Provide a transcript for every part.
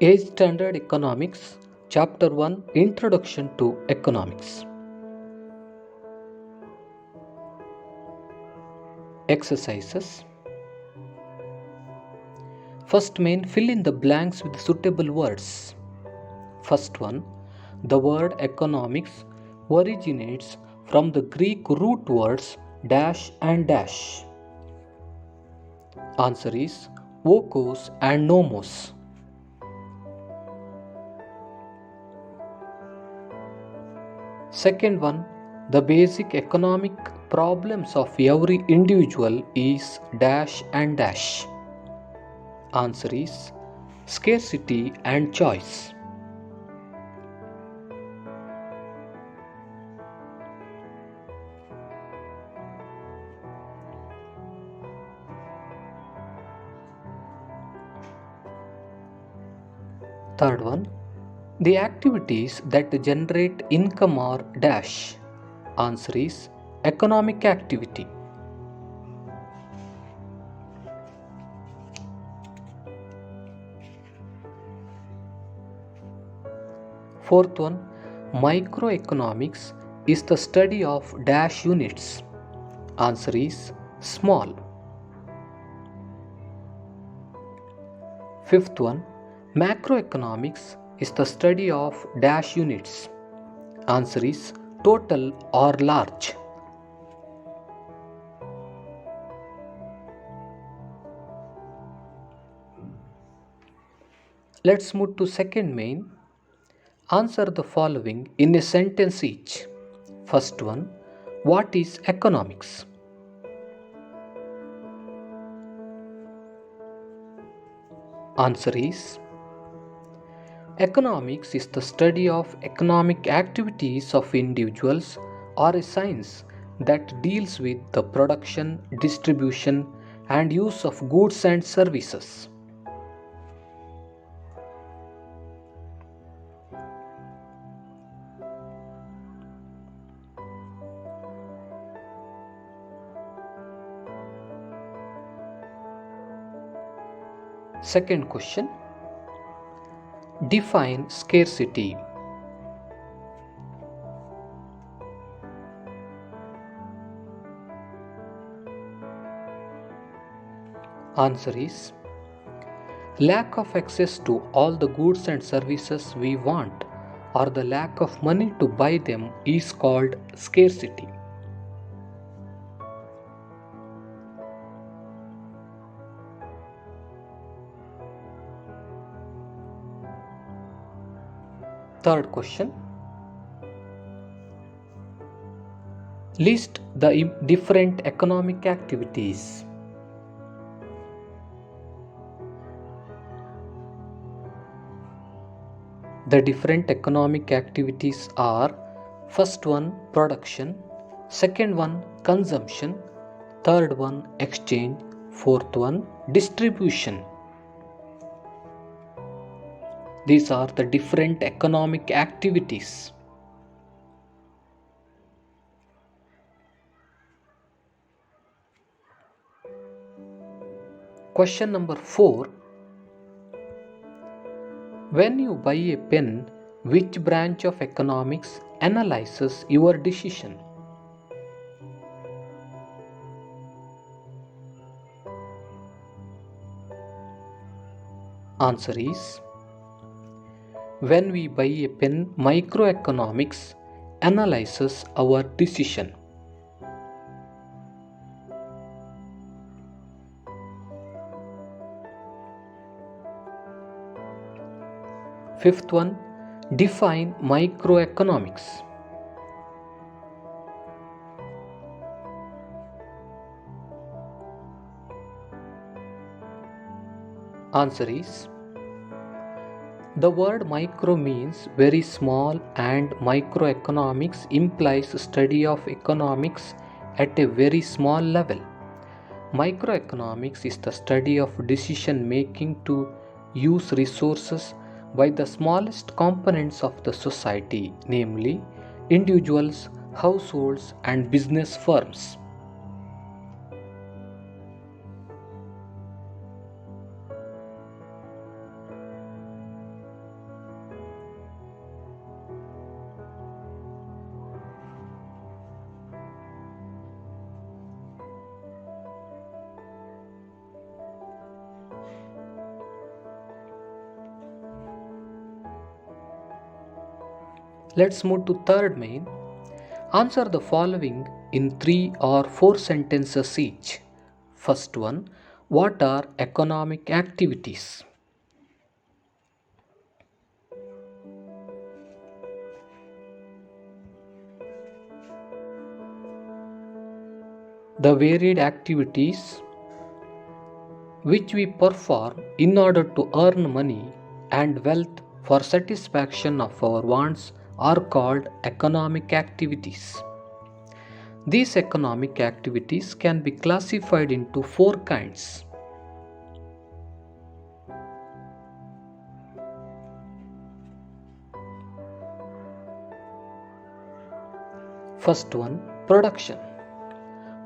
Age Standard Economics, Chapter 1, Introduction to Economics. Exercises. First main, fill in the blanks with suitable words. First one, the word economics originates from the Greek root words dash and dash. Answer is okos and nomos. Second one, the basic economic problems of every individual is dash and dash. Answer is scarcity and choice. Third one, the activities that generate income are dash. Answer is economic activity. Fourth one, microeconomics is the study of dash units. Answer is small. Fifth one, macroeconomics is the study of dash units. Answer is total or large. Let's move to second main. Answer the following in a sentence each. First one, what is economics? Answer is economics is the study of economic activities of individuals or a science that deals with the production, distribution, and use of goods and services. Second question, define scarcity. Answer is lack of access to all the goods and services we want or the lack of money to buy them is called scarcity. Third question, list the different economic activities. The different economic activities are first one production, second one consumption, third one exchange, fourth one distribution. These are the different economic activities. Question number 4. When you buy a pen, which branch of economics analyzes your decision? Answer is when we buy a pen, microeconomics analyzes our decision. Fifth one, define microeconomics. Answer is the word micro means very small and microeconomics implies study of economics at a very small level. Microeconomics is the study of decision making to use resources by the smallest components of the society, namely individuals, households, and business firms. Let's move to third main. Answer the following in 3 or 4 sentences each. First one, what are economic activities? The varied activities which we perform in order to earn money and wealth for satisfaction of our wants are called economic activities. These economic activities can be classified into 4 kinds. First one, production.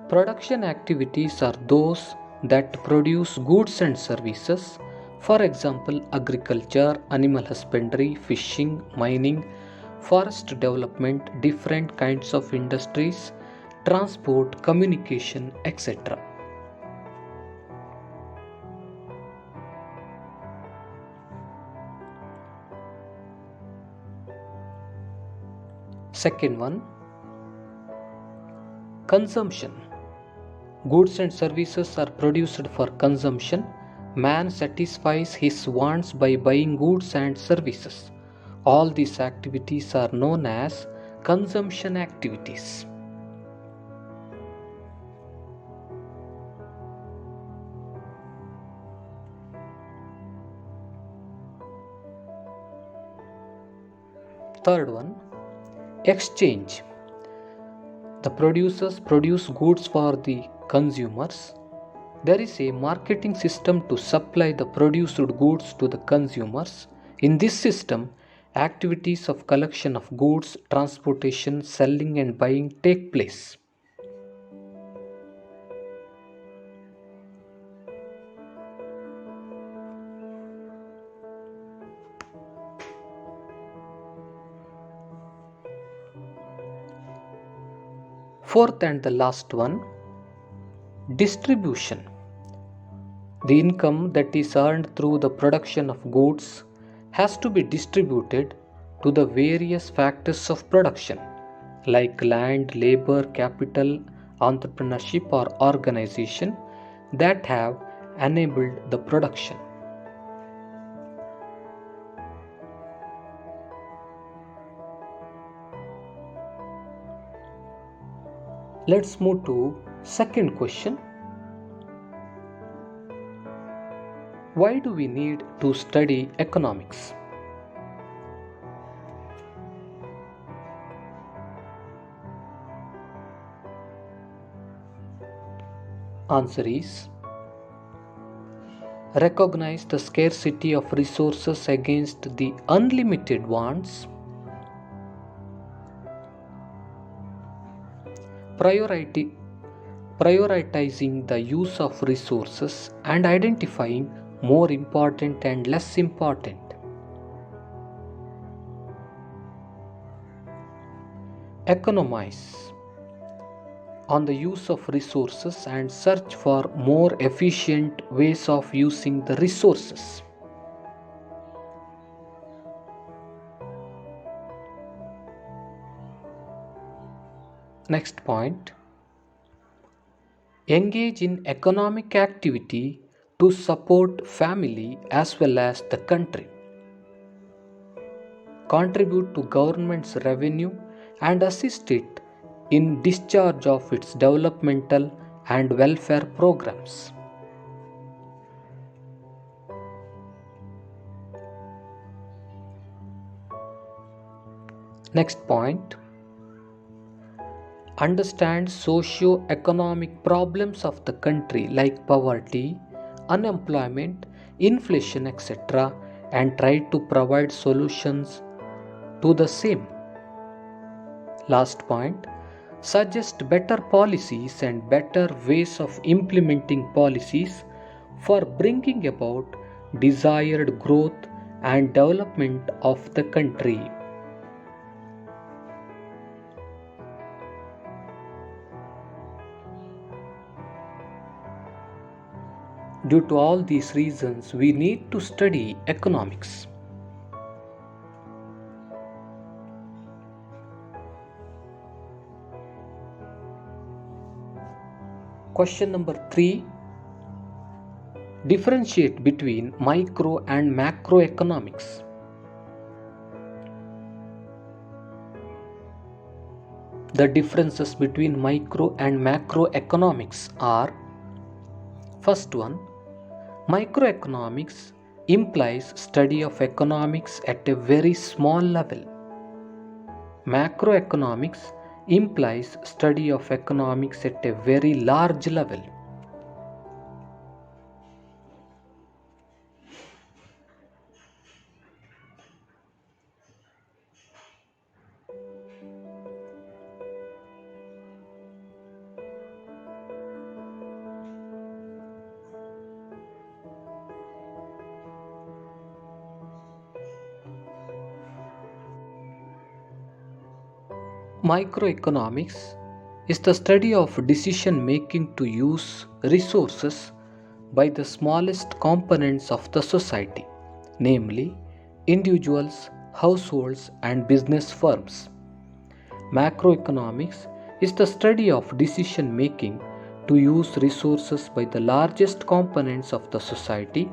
Production activities are those that produce goods and services. For example, agriculture, animal husbandry, fishing, mining, forest development, different kinds of industries, transport, communication, etc. Second one, consumption. Goods and services are produced for consumption. Man satisfies his wants by buying goods and services. All these activities are known as consumption activities. Third one, exchange. The producers produce goods for the consumers. There is a marketing system to supply the produced goods to the consumers. In this system, activities of collection of goods, transportation, selling and buying take place. Fourth and the last one, distribution. The income that is earned through the production of goods has to be distributed to the various factors of production like land, labor, capital, entrepreneurship or organization that have enabled the production. Let's move to second question. Why do we need to study economics? Answer is, recognize the scarcity of resources against the unlimited wants. Prioritizing the use of resources and identifying more important and less important. Economize on the use of resources and search for more efficient ways of using the resources. Next point, engage in economic activity to support family as well as the country. Contribute to government's revenue and assist it in discharge of its developmental and welfare programs. Next point, understand socio-economic problems of the country like poverty, unemployment, inflation, etc., and try to provide solutions to the same. Last point, suggest better policies and better ways of implementing policies for bringing about desired growth and development of the country. Due to all these reasons, we need to study economics. Question number 3. Differentiate between micro and macroeconomics. The differences between micro and macroeconomics are: first one, microeconomics implies study of economics at a very small level. Macroeconomics implies study of economics at a very large level. Microeconomics is the study of decision making to use resources by the smallest components of the society, namely individuals, households, and business firms. Macroeconomics is the study of decision making to use resources by the largest components of the society,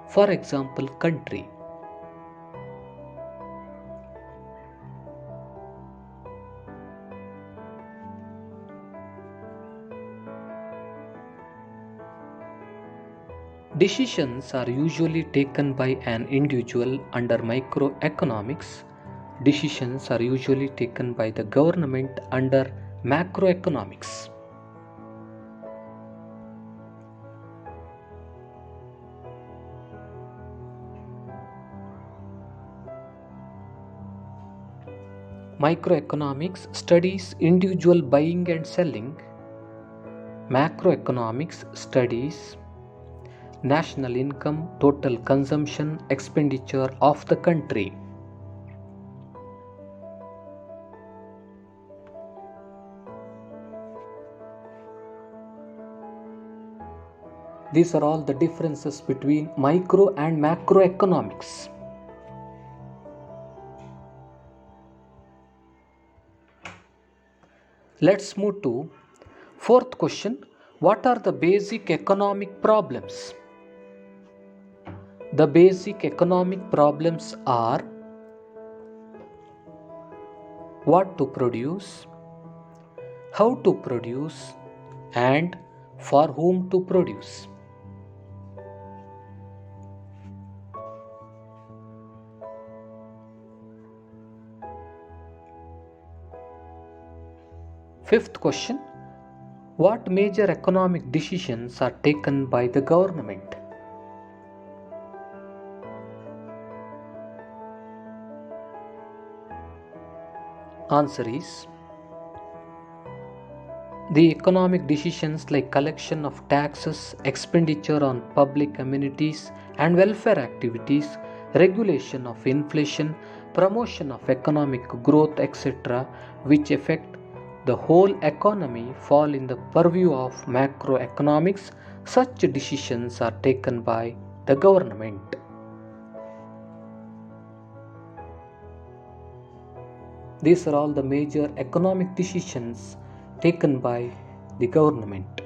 for example, country. Decisions are usually taken by an individual under microeconomics. Decisions are usually taken by the government under macroeconomics. Microeconomics studies individual buying and selling. Macroeconomics studies national income, total consumption, expenditure of the country. These are all the differences between micro and macroeconomics. Let's move to fourth question. What are the basic economic problems? The basic economic problems are: what to produce, how to produce, and for whom to produce. Fifth question. What major economic decisions are taken by the government? Answer is: the economic decisions like collection of taxes, expenditure on public amenities and welfare activities, regulation of inflation, promotion of economic growth, etc., which affect the whole economy, fall in the purview of macroeconomics. Such decisions are taken by the government. These are all the major economic decisions taken by the government.